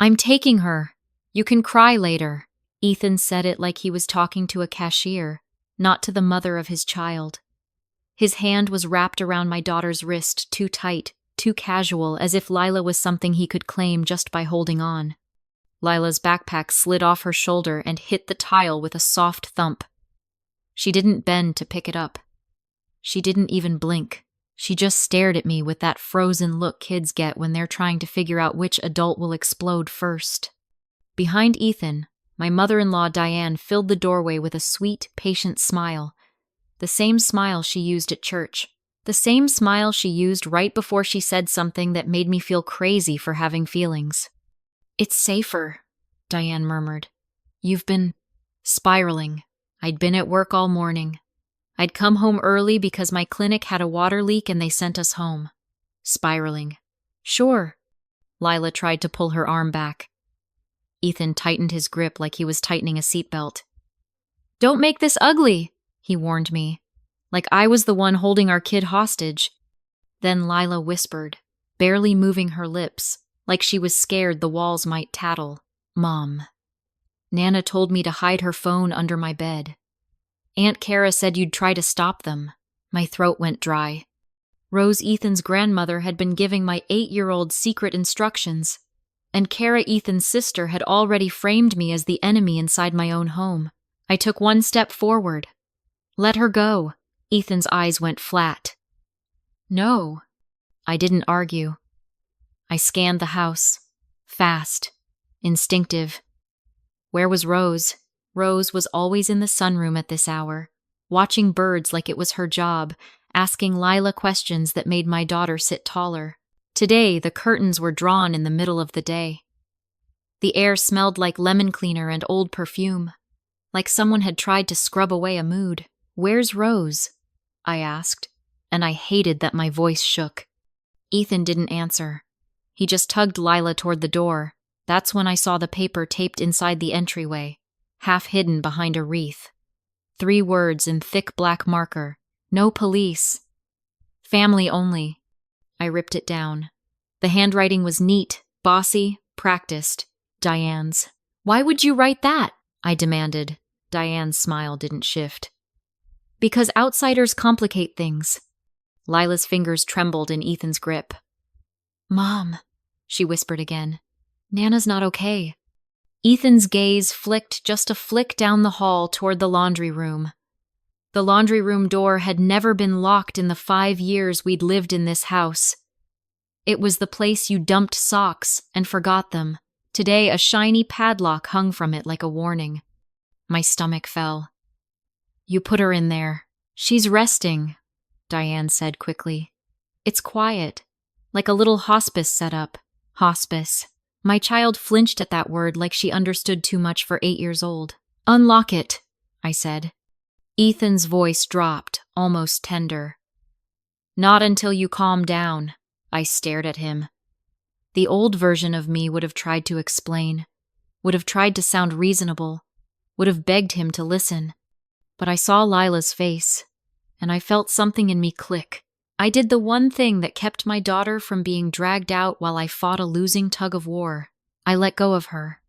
I'm taking her. You can cry later. Ethan said it like he was talking to a cashier, not to the mother of his child. His hand was wrapped around my daughter's wrist, too tight, too casual, as if Lila was something he could claim just by holding on. Lila's backpack slid off her shoulder and hit the tile with a soft thump. She didn't bend to pick it up. She didn't even blink. She just stared at me with that frozen look kids get when they're trying to figure out which adult will explode first. Behind Ethan, my mother-in-law Diane filled the doorway with a sweet, patient smile. The same smile she used at church. The same smile she used right before she said something that made me feel crazy for having feelings. "It's safer," Diane murmured. "You've been spiraling." I'd been at work all morning. I'd come home early because my clinic had a water leak and they sent us home. Spiraling. Sure. Lila tried to pull her arm back. Ethan tightened his grip like he was tightening a seatbelt. "Don't make this ugly," he warned me, like I was the one holding our kid hostage. Then Lila whispered, barely moving her lips, like she was scared the walls might tattle. "Mom." Nana told me to hide her phone under my bed. Aunt Kara said you'd try to stop them. My throat went dry. Rose Ethan's grandmother had been giving my 8-year-old secret instructions, and Kara Ethan's sister had already framed me as the enemy inside my own home. I took one step forward. "Let her go." Ethan's eyes went flat. "No." I didn't argue. I scanned the house. Fast. Instinctive. Where was Rose? Rose was always in the sunroom at this hour, watching birds like it was her job, asking Lila questions that made my daughter sit taller. Today, the curtains were drawn in the middle of the day. The air smelled like lemon cleaner and old perfume, like someone had tried to scrub away a mood. "Where's Rose?" I asked, and I hated that my voice shook. Ethan didn't answer. He just tugged Lila toward the door. That's when I saw the paper taped inside the entryway, half hidden behind a wreath. 3 words in thick black marker. "No police. Family only." I ripped it down. The handwriting was neat, bossy, practiced. Diane's. "Why would you write that?" I demanded. Diane's smile didn't shift. "Because outsiders complicate things." Lila's fingers trembled in Ethan's grip. "Mom," she whispered again. "Nana's not okay." Ethan's gaze flicked just a flick down the hall toward the laundry room. The laundry room door had never been locked in the 5 years we'd lived in this house. It was the place you dumped socks and forgot them. Today, a shiny padlock hung from it like a warning. My stomach fell. "You put her in there. She's resting," Diane said quickly. "It's quiet, like a little hospice setup." Hospice. My child flinched at that word like she understood too much for 8 years old. "Unlock it," I said. Ethan's voice dropped, almost tender. "Not until you calm down." I stared at him. The old version of me would have tried to explain, would have tried to sound reasonable, would have begged him to listen. But I saw Lila's face, and I felt something in me click. I did the one thing that kept my daughter from being dragged out while I fought a losing tug of war. I let go of her.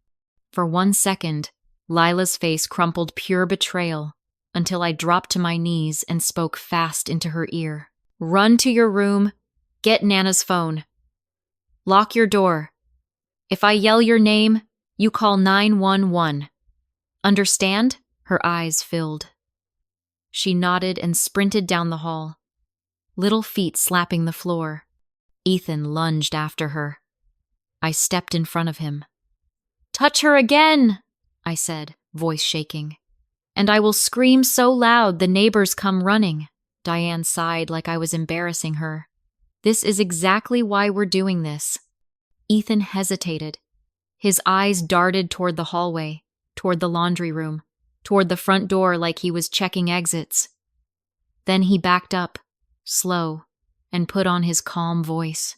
For 1 second, Lila's face crumpled pure betrayal, until I dropped to my knees and spoke fast into her ear. "Run to your room. Get Nana's phone. Lock your door. If I yell your name, you call 911. Understand?" Her eyes filled. She nodded and sprinted down the hall, little feet slapping the floor. Ethan lunged after her. I stepped in front of him. "Touch her again," I said, voice shaking. "And I will scream so loud the neighbors come running." Diane sighed like I was embarrassing her. "This is exactly why we're doing this." Ethan hesitated. His eyes darted toward the hallway, toward the laundry room, toward the front door like he was checking exits. Then he backed up, slow, and put on his calm voice.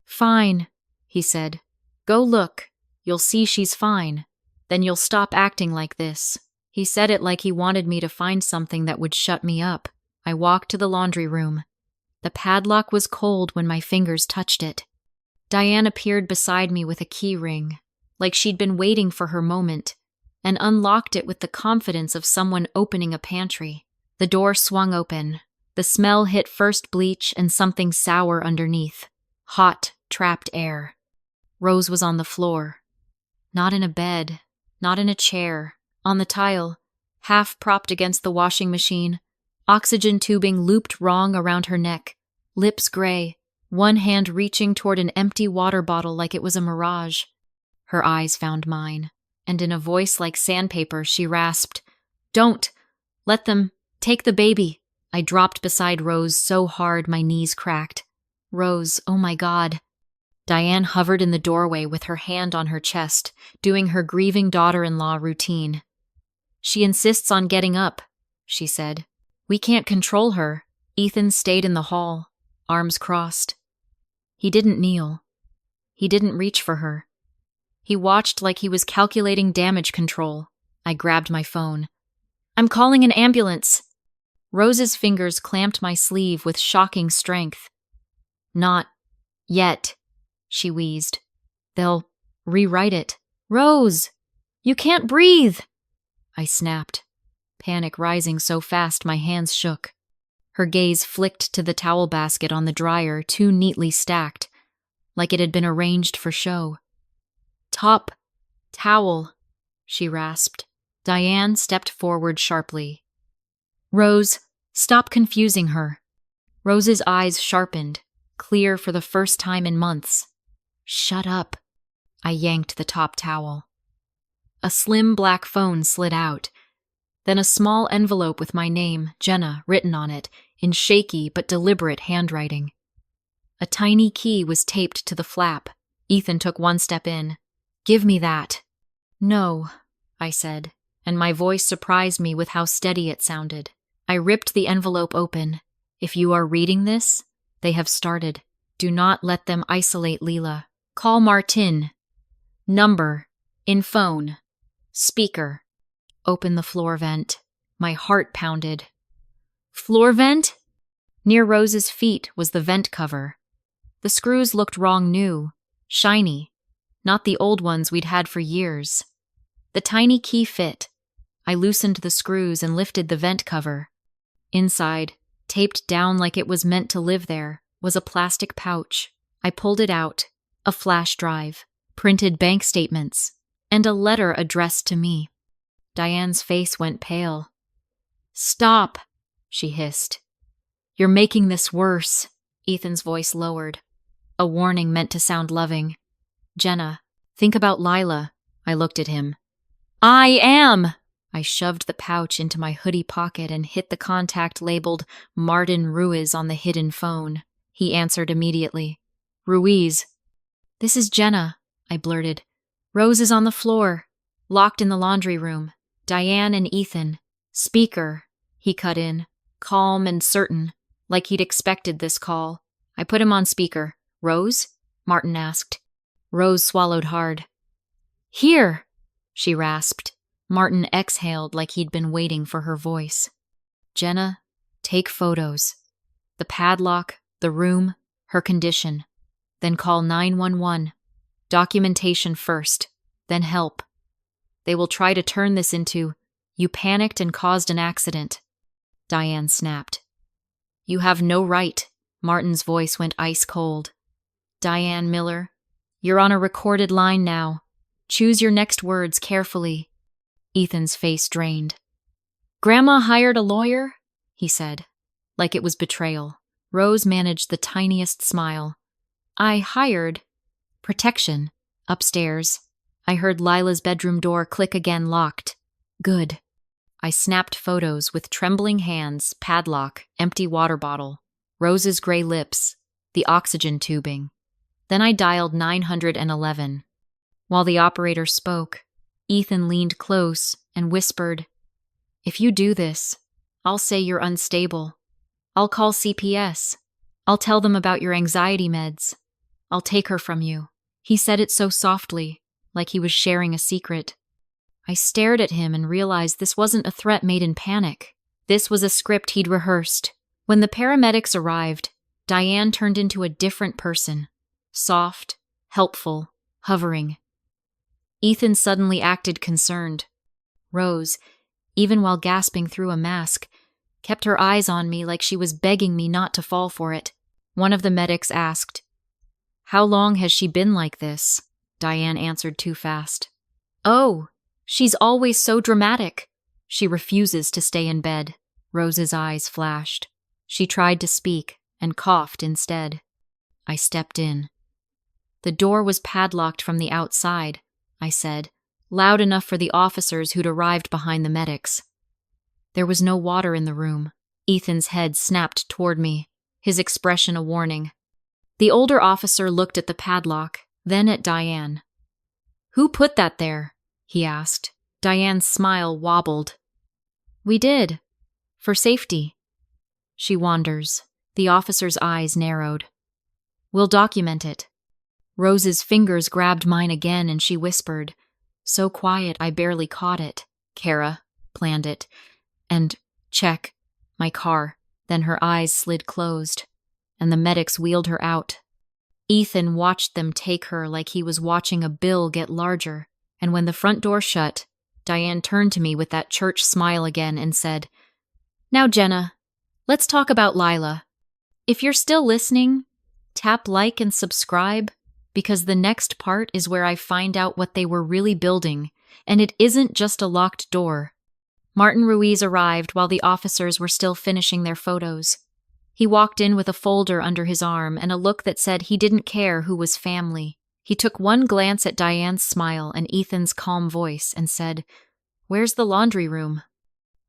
"Fine," he said. "Go look. You'll see she's fine. Then you'll stop acting like this." He said it like he wanted me to find something that would shut me up. I walked to the laundry room. The padlock was cold when my fingers touched it. Diane appeared beside me with a key ring. like she'd been waiting for her moment, and unlocked it with the confidence of someone opening a pantry. The door swung open. The smell hit first bleach and something sour underneath. Hot, trapped air. Rose was on the floor. Not in a bed, not in a chair. On the tile, half propped against the washing machine, oxygen tubing looped wrong around her neck, lips gray, one hand reaching toward an empty water bottle like it was a mirage. Her eyes found mine, and in a voice like sandpaper, she rasped, "Don't! Let them take the baby!" I dropped beside Rose so hard my knees cracked. Rose, oh my God. Diane hovered in the doorway with her hand on her chest, doing her grieving daughter-in-law routine. "She insists on getting up," she said. "We can't control her." Ethan stayed in the hall, arms crossed. He didn't kneel. He didn't reach for her. He watched like he was calculating damage control. I grabbed my phone. "I'm calling an ambulance." Rose's fingers clamped my sleeve with shocking strength. "Not yet," she wheezed. "They'll rewrite it." "Rose! You can't breathe!" I snapped, panic rising so fast my hands shook. Her gaze flicked to the towel basket on the dryer, too neatly stacked, like it had been arranged for show. "Top towel," she rasped. Diane stepped forward sharply. "Rose, stop confusing her." Rose's eyes sharpened, clear for the first time in months. "Shut up." I yanked the top towel. A slim black phone slid out, then a small envelope with my name, Jenna, written on it, in shaky but deliberate handwriting. A tiny key was taped to the flap. Ethan took one step in. "Give me that." "No," I said, and my voice surprised me with how steady it sounded. I ripped the envelope open. "If you are reading this, they have started. Do not let them isolate Leela. Call Martin. Number. In phone. Speaker. Open the floor vent." My heart pounded. "Floor vent?" Near Rose's feet was the vent cover. The screws looked wrong new, shiny, not the old ones we'd had for years. The tiny key fit. I loosened the screws and lifted the vent cover. Inside, taped down like it was meant to live there, was a plastic pouch. I pulled it out, a flash drive, printed bank statements, and a letter addressed to me. Diane's face went pale. "Stop," she hissed. "You're making this worse." Ethan's voice lowered, a warning meant to sound loving. "Jenna, think about Lila." I looked at him. "I am!" I shoved the pouch into my hoodie pocket and hit the contact labeled Martin Ruiz on the hidden phone. He answered immediately. "Ruiz." "This is Jenna," I blurted. "Rose is on the floor, locked in the laundry room. Diane and Ethan." "Speaker," he cut in, calm and certain, like he'd expected this call. I put him on speaker. "Rose?" Martin asked. Rose swallowed hard. "Here," she rasped. Martin exhaled like he'd been waiting for her voice. "Jenna, take photos. The padlock, the room, her condition. Then call 911. Documentation first, then help. They will try to turn this into, 'You panicked and caused an accident.'" Diane snapped. "You have no right." Martin's voice went ice cold. "Diane Miller, you're on a recorded line now. Choose your next words carefully." Ethan's face drained. "Grandma hired a lawyer?" he said, like it was betrayal. Rose managed the tiniest smile. "I hired protection upstairs." I heard Lila's bedroom door click again, locked. "Good." I snapped photos with trembling hands, padlock, empty water bottle, Rose's gray lips, the oxygen tubing. Then I dialed 911. While the operator spoke, Ethan leaned close and whispered, "If you do this, I'll say you're unstable. I'll call CPS. I'll tell them about your anxiety meds. I'll take her from you." He said it so softly, like he was sharing a secret. I stared at him and realized this wasn't a threat made in panic. This was a script he'd rehearsed. When the paramedics arrived, Diane turned into a different person. Soft, helpful, hovering. Ethan suddenly acted concerned. Rose, even while gasping through a mask, kept her eyes on me like she was begging me not to fall for it. One of the medics asked, "How long has she been like this?" Diane answered too fast. "Oh, she's always so dramatic. She refuses to stay in bed." Rose's eyes flashed. She tried to speak and coughed instead. I stepped in. "The door was padlocked from the outside," I said, loud enough for the officers who'd arrived behind the medics. There was no water in the room. Ethan's head snapped toward me, his expression a warning. The older officer looked at the padlock, then at Diane. "Who put that there?" he asked. Diane's smile wobbled. "We did. For safety." She wanders. The officer's eyes narrowed. "We'll document it." Rose's fingers grabbed mine again and she whispered, so quiet I barely caught it. "Kara planned it. And check my car." Then her eyes slid closed, and the medics wheeled her out. Ethan watched them take her like he was watching a bill get larger, and when the front door shut, Diane turned to me with that church smile again and said, "Now, Jenna, let's talk about Lila. If you're still listening, tap like and subscribe, because the next part is where I find out what they were really building, and it isn't just a locked door." Martin Ruiz arrived while the officers were still finishing their photos. He walked in with a folder under his arm and a look that said he didn't care who was family. He took one glance at Diane's smile and Ethan's calm voice and said, "Where's the laundry room?"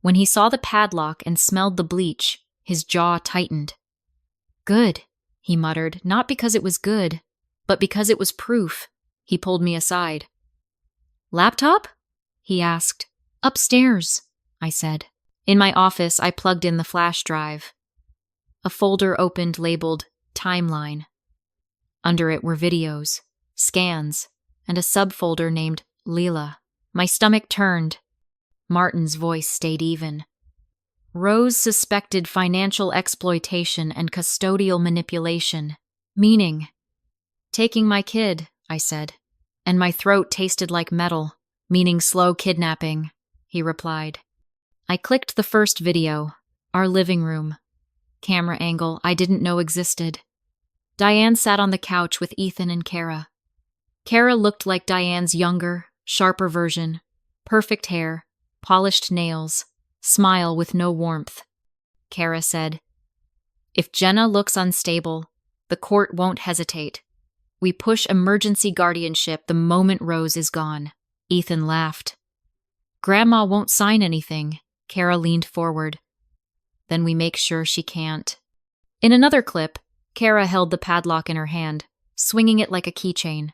When he saw the padlock and smelled the bleach, his jaw tightened. "Good," he muttered, not because it was good, but because it was proof. He pulled me aside. "Laptop?" he asked. "Upstairs," I said. In my office, I plugged in the flash drive. A folder opened labeled Timeline. Under it were videos, scans, and a subfolder named Lila. My stomach turned. Martin's voice stayed even. "Rose suspected financial exploitation and custodial manipulation. Meaning, taking my kid," I said, and my throat tasted like metal. "Meaning slow kidnapping," he replied. I clicked the first video, our living room. Camera angle I didn't know existed. Diane sat on the couch with Ethan and Kara. Kara looked like Diane's younger, sharper version. Perfect hair, polished nails, smile with no warmth. Kara said, "If Jenna looks unstable, the court won't hesitate. We push emergency guardianship the moment Rose is gone." Ethan laughed. "Grandma won't sign anything." Kara leaned forward. "Then we make sure she can't." In another clip, Kara held the padlock in her hand, swinging it like a keychain.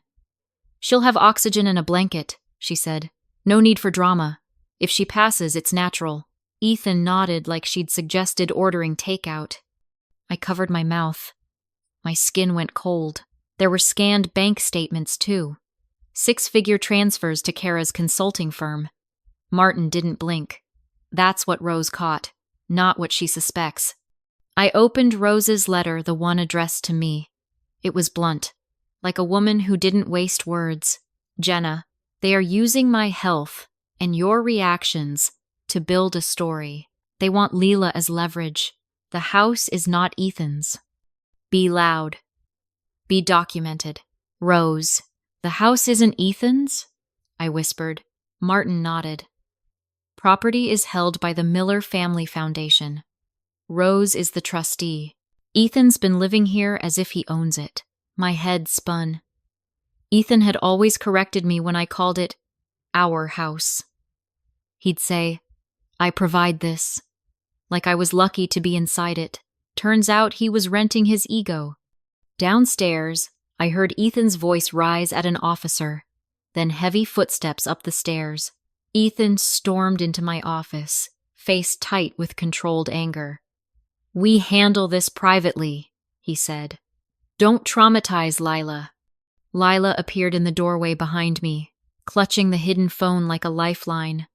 "She'll have oxygen and a blanket," she said. "No need for drama. If she passes, it's natural." Ethan nodded like she'd suggested ordering takeout. I covered my mouth. My skin went cold. There were scanned bank statements, too. 6-figure transfers to Kara's consulting firm. Martin didn't blink. That's what Rose caught, not what she suspects. I opened Rose's letter, the one addressed to me. It was blunt, like a woman who didn't waste words. "Jenna, they are using my health and your reactions to build a story. They want Lila as leverage. The house is not Ethan's. Be loud. Be documented. Rose, the house isn't Ethan's?" I whispered. Martin nodded. "Property is held by the Miller Family Foundation. Rose is the trustee. Ethan's been living here as if he owns it." My head spun. Ethan had always corrected me when I called it our house. He'd say, "I provide this," like I was lucky to be inside it. Turns out he was renting his ego. Downstairs, I heard Ethan's voice rise at an officer, then heavy footsteps up the stairs. Ethan stormed into my office, face tight with controlled anger. "We handle this privately," he said. "Don't traumatize Lila." Lila appeared in the doorway behind me, clutching the hidden phone like a lifeline.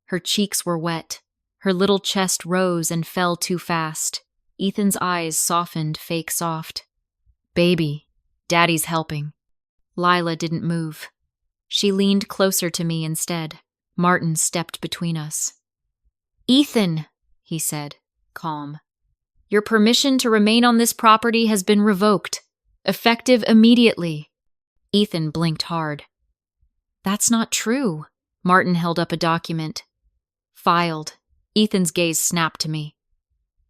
Her cheeks were wet. Her little chest rose and fell too fast. Ethan's eyes softened fake soft. "Baby, Daddy's helping." Lila didn't move. She leaned closer to me instead. Martin stepped between us. "Ethan," he said, calm. "Your permission to remain on this property has been revoked, effective immediately." Ethan blinked hard. "That's not true." Martin held up a document. Filed. Ethan's gaze snapped to me.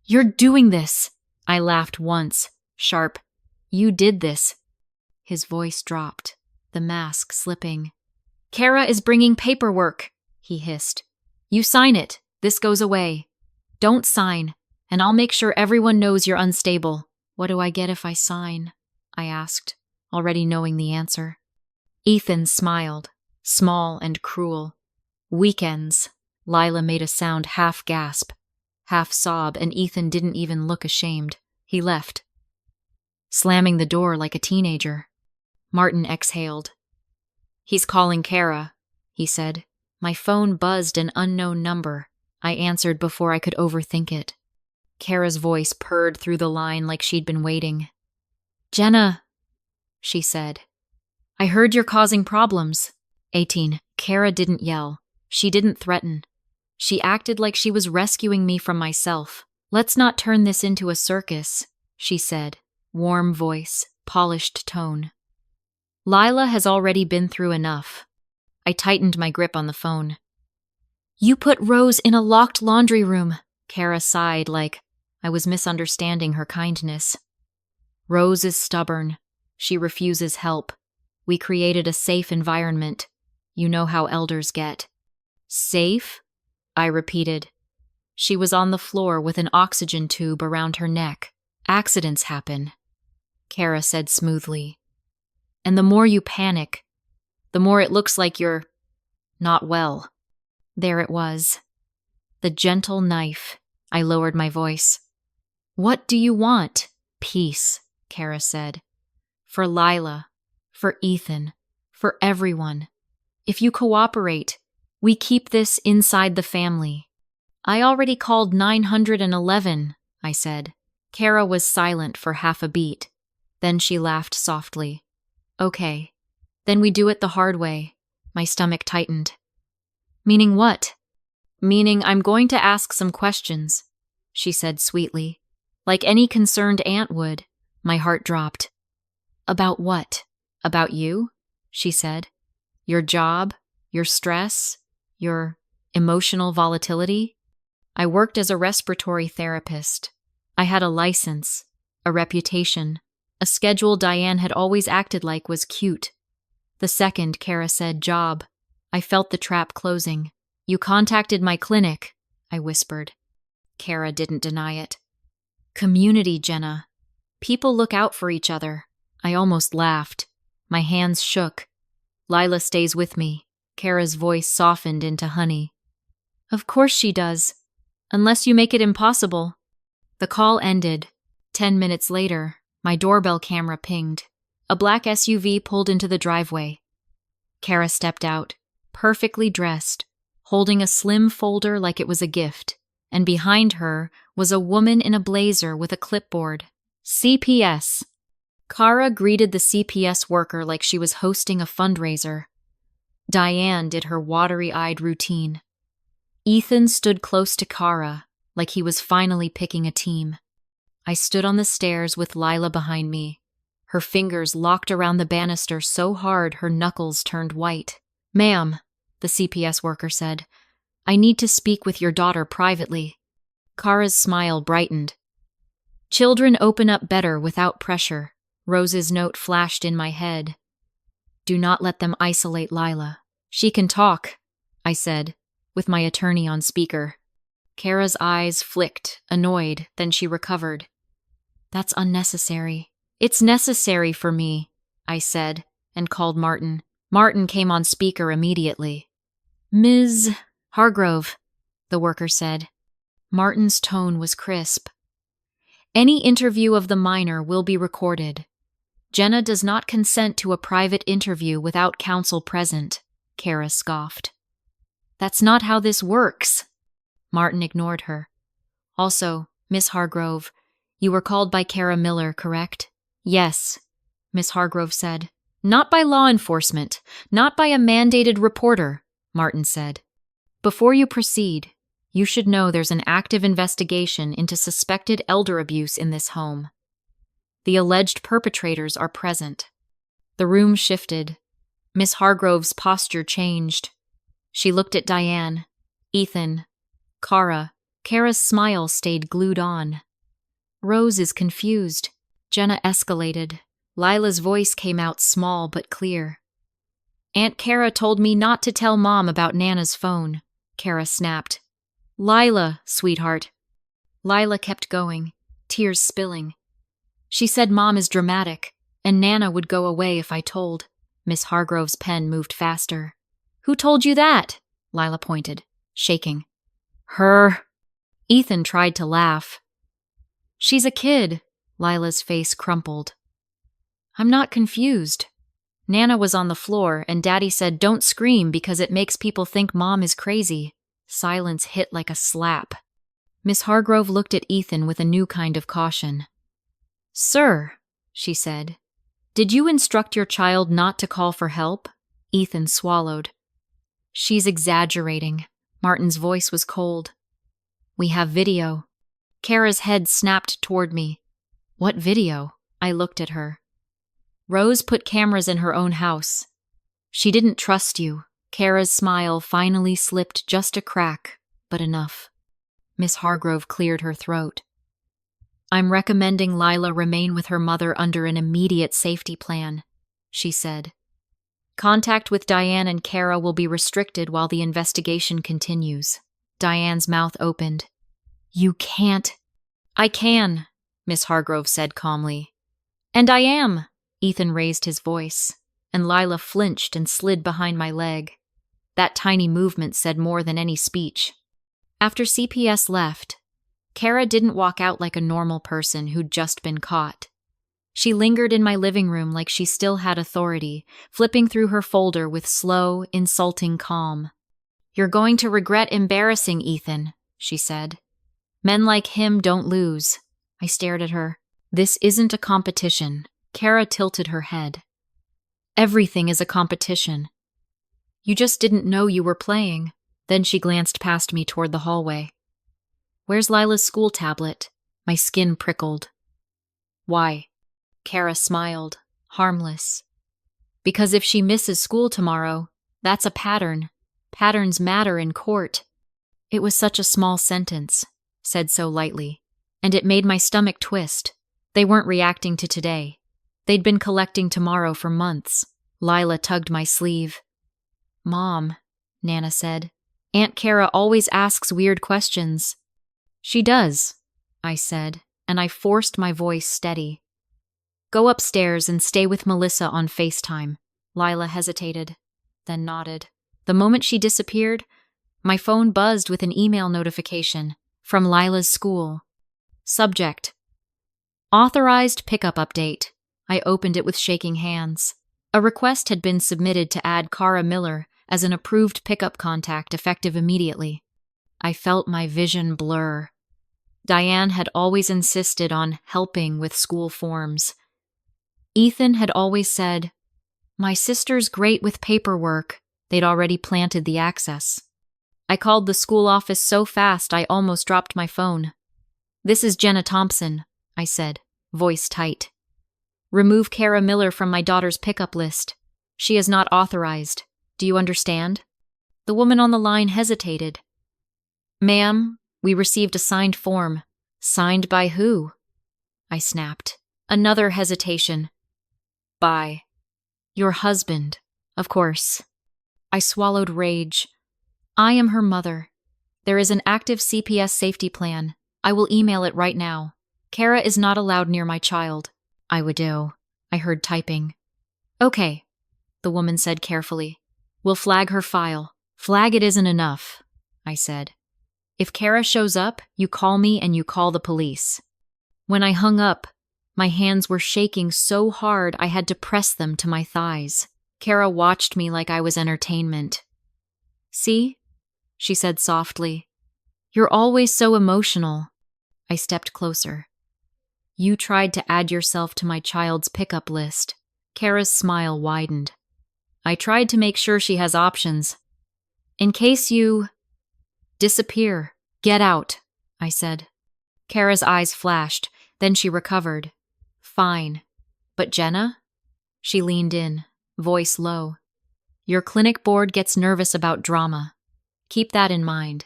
"You're doing this." I laughed once, sharp. "You did this." His voice dropped, the mask slipping. "Kara is bringing paperwork," he hissed. "You sign it. This goes away. Don't sign, and I'll make sure everyone knows you're unstable." "What do I get if I sign?" I asked, already knowing the answer. Ethan smiled, small and cruel. "Weekends." Lila made a sound half gasp, half sob, and Ethan didn't even look ashamed. He left, slamming the door like a teenager. Martin exhaled. "He's calling Kara," he said. My phone buzzed an unknown number. I answered before I could overthink it. Kara's voice purred through the line like she'd been waiting. "Jenna," she said. "I heard you're causing problems." 18. Kara didn't yell. She didn't threaten. She acted like she was rescuing me from myself. "Let's not turn this into a circus," she said. Warm voice, polished tone. "Lila has already been through enough." I tightened my grip on the phone. "You put Rose in a locked laundry room," Kara sighed like I was misunderstanding her kindness. "Rose is stubborn. She refuses help. We created a safe environment. You know how elders get." "Safe?" I repeated. She was on the floor with an oxygen tube around her neck. "Accidents happen," Kara said smoothly. "And the more you panic, the more it looks like you're not well." There it was. The gentle knife. I lowered my voice. "What do you want?" "Peace," Kara said. "For Lila, for Ethan, for everyone. If you cooperate, we keep this inside the family." "I already called 911, I said. Kara was silent for half a beat. Then she laughed softly. "Okay, then we do it the hard way." My stomach tightened. "Meaning what?" "Meaning I'm going to ask some questions," she said sweetly. Like any concerned aunt would. My heart dropped. "About what?" "About you," she said. "Your job, your stress, your emotional volatility." I worked as a respiratory therapist. I had a license, a reputation, a schedule Diane had always acted like was cute. The second Kara said job, I felt the trap closing. "You contacted my clinic," I whispered. Kara didn't deny it. "Community, Jenna. People look out for each other." I almost laughed. My hands shook. "Lila stays with me." Kara's voice softened into honey. "Of course she does. Unless you make it impossible." The call ended. 10 minutes later, my doorbell camera pinged. A black SUV pulled into the driveway. Kara stepped out, perfectly dressed, holding a slim folder like it was a gift, and behind her was a woman in a blazer with a clipboard. "CPS." Kara greeted the CPS worker like she was hosting a fundraiser. Diane did her watery-eyed routine. Ethan stood close to Kara, like he was finally picking a team. I stood on the stairs with Lila behind me, her fingers locked around the banister so hard her knuckles turned white. "Ma'am," the CPS worker said, "I need to speak with your daughter privately." Kara's smile brightened. "Children open up better without pressure." Rose's note flashed in my head. "Do not let them isolate Lila." "She can talk," I said, with my attorney on speaker. Kara's eyes flicked, annoyed, then she recovered. "That's unnecessary." "It's necessary for me," I said, and called Martin. Martin came on speaker immediately. "Ms. Hargrove," the worker said. Martin's tone was crisp. "Any interview of the minor will be recorded. Jenna does not consent to a private interview without counsel present," Kara scoffed. "That's not how this works." Martin ignored her. "Also, Miss Hargrove, you were called by Kara Miller, correct?" "Yes," Miss Hargrove said. Not by law enforcement, not by a mandated reporter, Martin said. Before you proceed, you should know there's an active investigation into suspected elder abuse in this home. The alleged perpetrators are present. The room shifted. Miss Hargrove's posture changed. She looked at Diane, Ethan, Kara. Kara's smile stayed glued on. Rose is confused. Jenna escalated. Lila's voice came out small but clear. Aunt Kara told me not to tell Mom about Nana's phone, Kara snapped. Lila, sweetheart. Lila kept going, tears spilling. She said Mom is dramatic, and Nana would go away if I told. Miss Hargrove's pen moved faster. Who told you that? Lila pointed, shaking. Her. Ethan tried to laugh. She's a kid. Lila's face crumpled. I'm not confused. Nana was on the floor, and Daddy said don't scream because it makes people think Mom is crazy. Silence hit like a slap. Miss Hargrove looked at Ethan with a new kind of caution. Sir, she said, did you instruct your child not to call for help? Ethan swallowed. She's exaggerating. Martin's voice was cold. We have video. Kara's head snapped toward me. What video? I looked at her. Rose put cameras in her own house. She didn't trust you. Kara's smile finally slipped just a crack, but enough. Miss Hargrove cleared her throat. I'm recommending Lila remain with her mother under an immediate safety plan, she said. Contact with Diane and Kara will be restricted while the investigation continues. Diane's mouth opened. You can't. I can, Miss Hargrove said calmly. And I am. Ethan raised his voice, and Lila flinched and slid behind my leg. That tiny movement said more than any speech. After CPS left, Kara didn't walk out like a normal person who'd just been caught. She lingered in my living room like she still had authority, flipping through her folder with slow, insulting calm. You're going to regret embarrassing Ethan, she said. Men like him don't lose. I stared at her. This isn't a competition. Kara tilted her head. Everything is a competition. You just didn't know you were playing. Then she glanced past me toward the hallway. Where's Lila's school tablet? My skin prickled. Why? Kara smiled, harmless. Because if she misses school tomorrow, that's a pattern. Patterns matter in court. It was such a small sentence, said so lightly, and it made my stomach twist. They weren't reacting to today. They'd been collecting tomorrow for months. Lila tugged my sleeve. Mom, Nana said, Aunt Kara always asks weird questions. She does, I said, and I forced my voice steady. Go upstairs and stay with Melissa on FaceTime. Lila hesitated, then nodded. The moment she disappeared, my phone buzzed with an email notification from Lila's school. Subject: Authorized pickup update. I opened it with shaking hands. A request had been submitted to add Kara Miller as an approved pickup contact effective immediately. I felt my vision blur. Diane had always insisted on helping with school forms. Ethan had always said, my sister's great with paperwork. They'd already planted the access. I called the school office so fast I almost dropped my phone. This is Jenna Thompson, I said, voice tight. Remove Kara Miller from my daughter's pickup list. She is not authorized. Do you understand? The woman on the line hesitated. Ma'am, we received a signed form. Signed by who? I snapped. Another hesitation. By your husband, of course. I swallowed rage. I am her mother. There is an active CPS safety plan. I will email it right now. Kara is not allowed near my child. I would do. I heard typing. Okay, the woman said carefully. We'll flag her file. Flag it isn't enough, I said. If Kara shows up, you call me and you call the police. When I hung up, my hands were shaking so hard I had to press them to my thighs. Kara watched me like I was entertainment. See? She said softly. You're always so emotional. I stepped closer. You tried to add yourself to my child's pickup list. Kara's smile widened. I tried to make sure she has options. In case you disappear, get out, I said. Kara's eyes flashed, then she recovered. Fine. But Jenna? She leaned in, voice low. Your clinic board gets nervous about drama. Keep that in mind.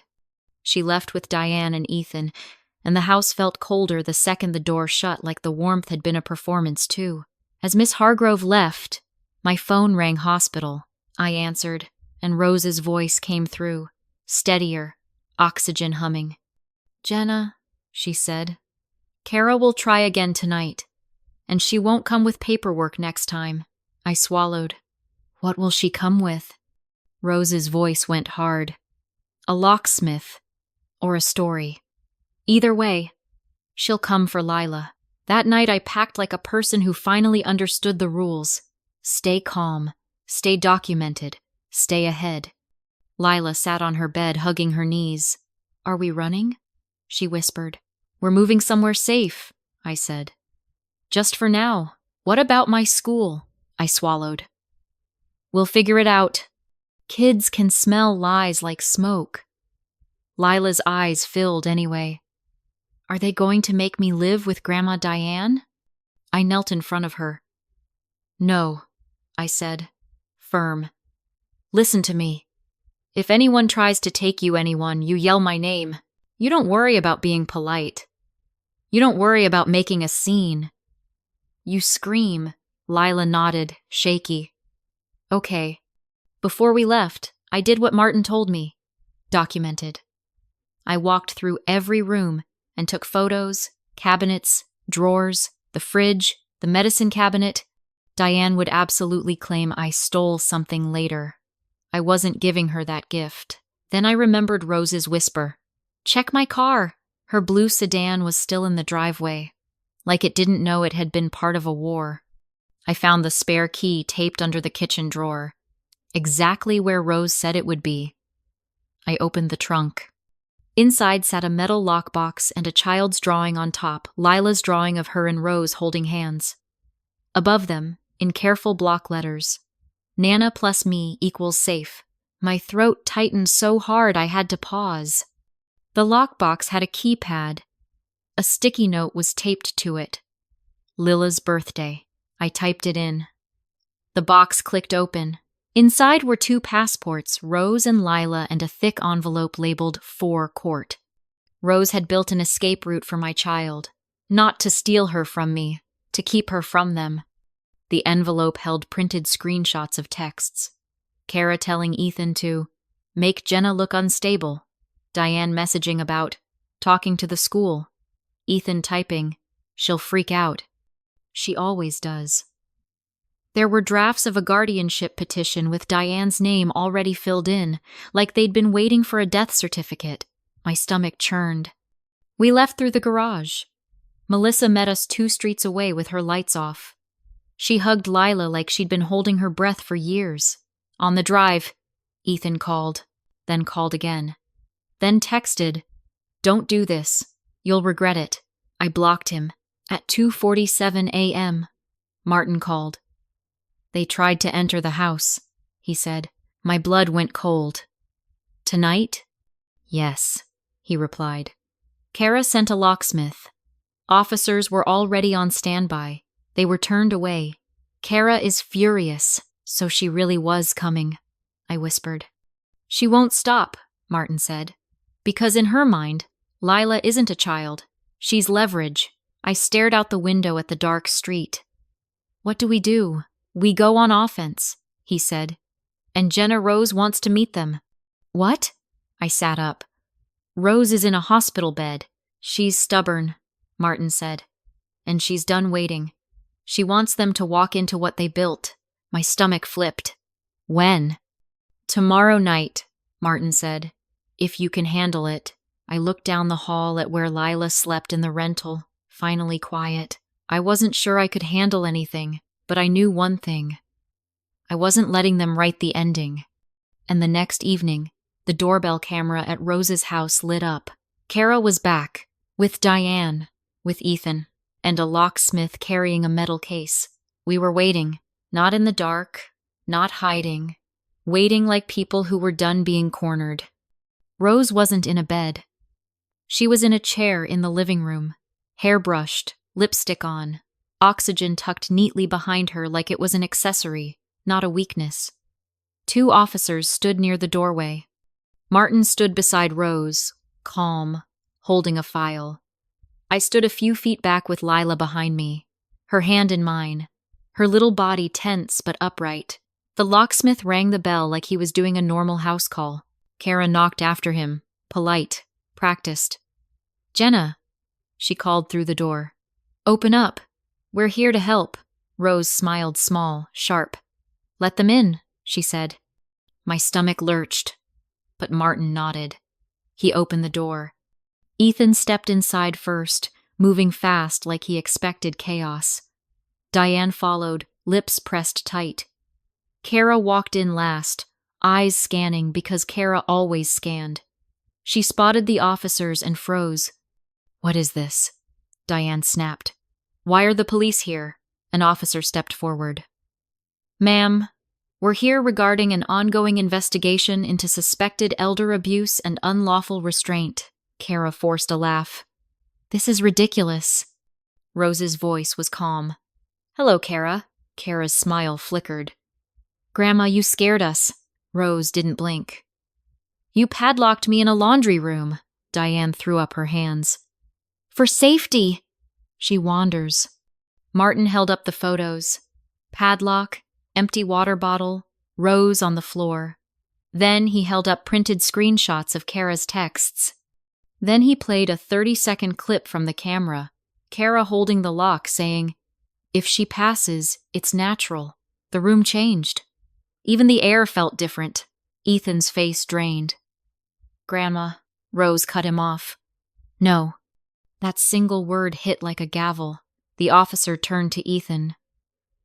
She left with Diane and Ethan, and the house felt colder the second the door shut, like the warmth had been a performance too. As Miss Hargrove left, my phone rang hospital. I answered, and Rose's voice came through, steadier, oxygen humming. Jenna, she said, Kara will try again tonight, and she won't come with paperwork next time. I swallowed. What will she come with? Rose's voice went hard. A locksmith, or a story. Either way, she'll come for Lila. That night I packed like a person who finally understood the rules. Stay calm, stay documented, stay ahead. Lila sat on her bed, hugging her knees. Are we running? She whispered. We're moving somewhere safe, I said. Just for now. What about my school? I swallowed. We'll figure it out. Kids can smell lies like smoke. Lila's eyes filled anyway. Are they going to make me live with Grandma Diane? I knelt in front of her. No, I said, firm. Listen to me. If anyone tries to take you anyone, you yell my name. You don't worry about being polite. You don't worry about making a scene. You scream. Lila nodded, shaky. Okay. Before we left, I did what Martin told me. Documented. I walked through every room and took photos, cabinets, drawers, the fridge, the medicine cabinet. Diane would absolutely claim I stole something later. I wasn't giving her that gift. Then I remembered Rose's whisper. Check my car. Her blue sedan was still in the driveway, like it didn't know it had been part of a war. I found the spare key taped under the kitchen drawer, exactly where Rose said it would be. I opened the trunk. Inside sat a metal lockbox and a child's drawing on top, Lila's drawing of her and Rose holding hands. Above them, in careful block letters, Nana plus me equals safe. My throat tightened so hard I had to pause. The lockbox had a keypad. A sticky note was taped to it. Lila's birthday. I typed it in. The box clicked open. Inside were 2 passports, Rose and Lila, and a thick envelope labeled for court. Rose had built an escape route for my child, not to steal her from me, to keep her from them. The envelope held printed screenshots of texts. Kara telling Ethan to make Jenna look unstable. Diane messaging about talking to the school. Ethan typing, she'll freak out. She always does. There were drafts of a guardianship petition with Diane's name already filled in, like they'd been waiting for a death certificate. My stomach churned. We left through the garage. Melissa met us 2 streets away with her lights off. She hugged Lila like she'd been holding her breath for years. On the drive, Ethan called, then called again. Then texted, "Don't do this. You'll regret it." I blocked him. At 2:47 a.m., Martin called. They tried to enter the house, he said. My blood went cold. Tonight? Yes, he replied. Kara sent a locksmith. Officers were already on standby. They were turned away. Kara is furious, so she really was coming, I whispered. She won't stop, Martin said. Because in her mind, Lila isn't a child. She's leverage. I stared out the window at the dark street. What do? We go on offense, he said. And Jenna Rose wants to meet them. What? I sat up. Rose is in a hospital bed. She's stubborn, Martin said. And she's done waiting. She wants them to walk into what they built. My stomach flipped. When? Tomorrow night, Martin said. If you can handle it. I looked down the hall at where Lila slept in the rental, finally quiet. I wasn't sure I could handle anything, but I knew one thing. I wasn't letting them write the ending. And the next evening, the doorbell camera at Rose's house lit up. Kara was back, with Diane, with Ethan, and a locksmith carrying a metal case. We were waiting, Not in the dark, not hiding, waiting like people who were done being cornered. Rose wasn't in a bed. She was in a chair in the living room, hair brushed, lipstick on, oxygen tucked neatly behind her like it was an accessory, not a weakness. 2 officers stood near the doorway. Martin stood beside Rose, calm, holding a file. I stood a few feet back with Lila behind me, her hand in mine, her little body tense but upright. The locksmith rang the bell like he was doing a normal house call. Kara knocked after him, polite, practiced. "Jenna," she called through the door. "Open up. We're here to help." Rose smiled small, sharp. "Let them in," she said. My stomach lurched, but Martin nodded. He opened the door. Ethan stepped inside first, moving fast like he expected chaos. Diane followed, lips pressed tight. Kara walked in last, eyes scanning because Kara always scanned. She spotted the officers and froze. "What is this?" Diane snapped. "Why are the police here?" An officer stepped forward. "Ma'am, we're here regarding an ongoing investigation into suspected elder abuse and unlawful restraint." Kara forced a laugh. "This is ridiculous." Rose's voice was calm. "Hello, Kara." Kara's smile flickered. "Grandma, you scared us." Rose didn't blink. "You padlocked me in a laundry room." Diane threw up her hands. "For safety." She wanders. Martin held up the photos. Padlock, empty water bottle, Rose on the floor. Then he held up printed screenshots of Kara's texts. Then he played a 30-second clip from the camera, Kara holding the lock saying, "If she passes, it's natural." The room changed. Even the air felt different. Ethan's face drained. "Grandma," Rose cut him off. "No." That single word hit like a gavel. The officer turned to Ethan.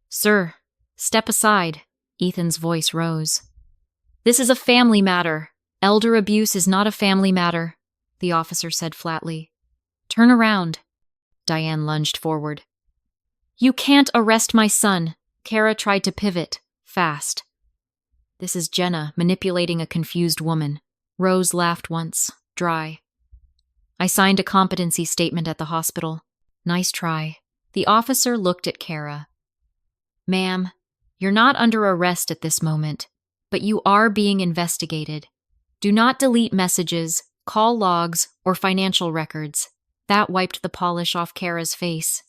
"Sir, step aside." Ethan's voice rose. "This is a family matter. Elder abuse is not a family matter," the officer said flatly. "Turn around." Diane lunged forward. "You can't arrest my son." Kara tried to pivot, fast. This is Jenna manipulating a confused woman. Rose laughed once, dry. "I signed a competency statement at the hospital." "Nice try." The officer looked at Kara. "Ma'am, you're not under arrest at this moment, but you are being investigated. Do not delete messages, call logs, or financial records." That wiped the polish off Kara's face.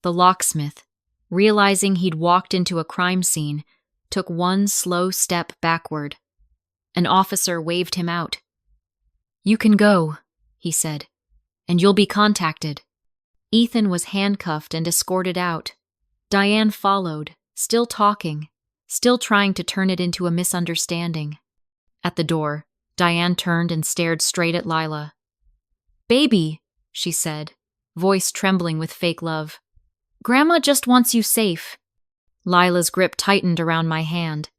The locksmith, realizing he'd walked into a crime scene, took one slow step backward. An officer waved him out. "You can go," he said, "and you'll be contacted." Ethan was handcuffed and escorted out. Diane followed, still talking, still trying to turn it into a misunderstanding. At the door, Diane turned and stared straight at Lila. "Baby," she said, voice trembling with fake love. "Grandma just wants you safe." Lila's grip tightened around my hand.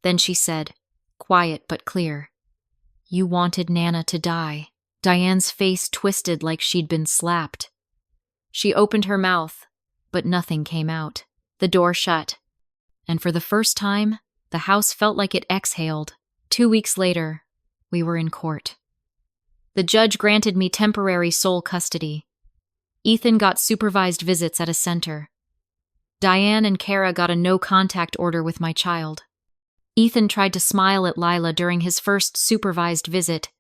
Then she said, quiet but clear, "You wanted Nana to die." Diane's face twisted like she'd been slapped. She opened her mouth, but nothing came out. The door shut. And for the first time, the house felt like it exhaled. 2 weeks later, we were in court. The judge granted me temporary sole custody. Ethan got supervised visits at a center. Diane and Kara got a no-contact order with my child. Ethan tried to smile at Lila during his first supervised visit.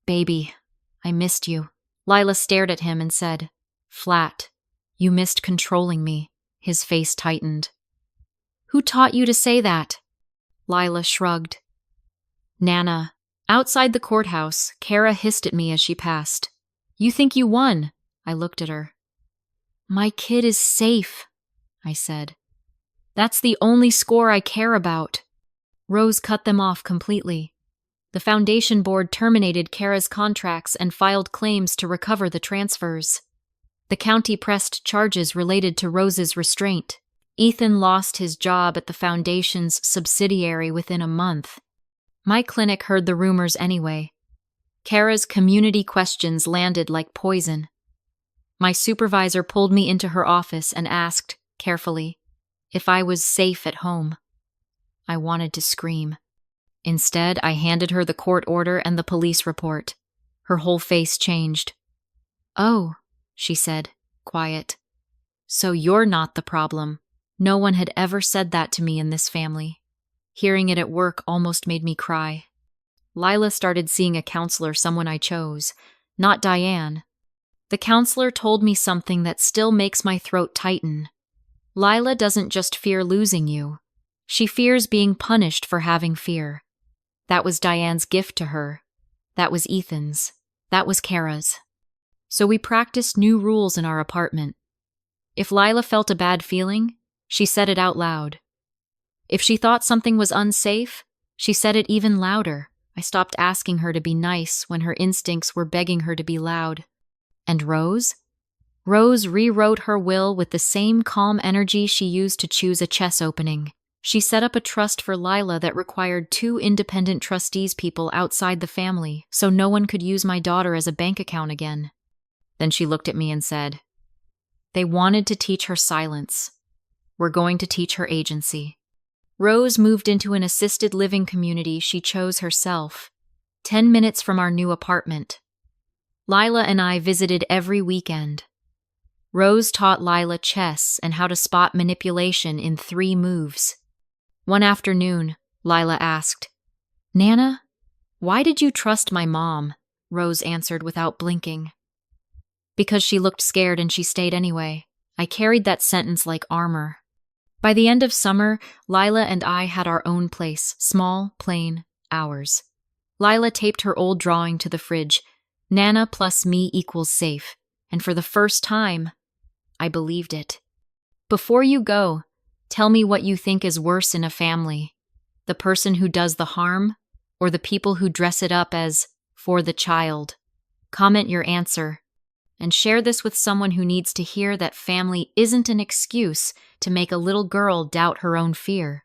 "Baby, I missed you." Lila stared at him and said, flat, "You missed controlling me." His face tightened. "Who taught you to say that?" Lila shrugged. "Nana." Outside the courthouse, Kara hissed at me as she passed. "You think you won?" I looked at her. "My kid is safe," I said. "That's the only score I care about." Rose cut them off completely. The foundation board terminated Kara's contracts and filed claims to recover the transfers. The county pressed charges related to Rose's restraint. Ethan lost his job at the foundation's subsidiary within a month. My clinic heard the rumors anyway. Kara's community questions landed like poison. My supervisor pulled me into her office and asked, carefully, if I was safe at home. I wanted to scream. Instead, I handed her the court order and the police report. Her whole face changed. "Oh," she said, quiet. "So you're not the problem." No one had ever said that to me in this family. Hearing it at work almost made me cry. Lila started seeing a counselor, someone I chose, not Diane. The counselor told me something that still makes my throat tighten. Lila doesn't just fear losing you. She fears being punished for having fear. That was Diane's gift to her. That was Ethan's. That was Kara's. So we practiced new rules in our apartment. If Lila felt a bad feeling, she said it out loud. If she thought something was unsafe, she said it even louder. I stopped asking her to be nice when her instincts were begging her to be loud. And Rose? Rose rewrote her will with the same calm energy she used to choose a chess opening. She set up a trust for Lila that required 2 independent trustees people outside the family, so no one could use my daughter as a bank account again. Then she looked at me and said, "They wanted to teach her silence. We're going to teach her agency." Rose moved into an assisted living community she chose herself, 10 minutes from our new apartment. Lila and I visited every weekend. Rose taught Lila chess and how to spot manipulation in 3 moves. One afternoon, Lila asked, "Nana, why did you trust my mom?" Rose answered without blinking. "Because she looked scared and she stayed anyway." I carried that sentence like armor. By the end of summer, Lila and I had our own place, small, plain, ours. Lila taped her old drawing to the fridge. Nana plus me equals safe. And for the first time, I believed it. "Before you go, tell me what you think is worse in a family. The person who does the harm, or the people who dress it up as for the child? Comment your answer. And share this with someone who needs to hear that family isn't an excuse to make a little girl doubt her own fear."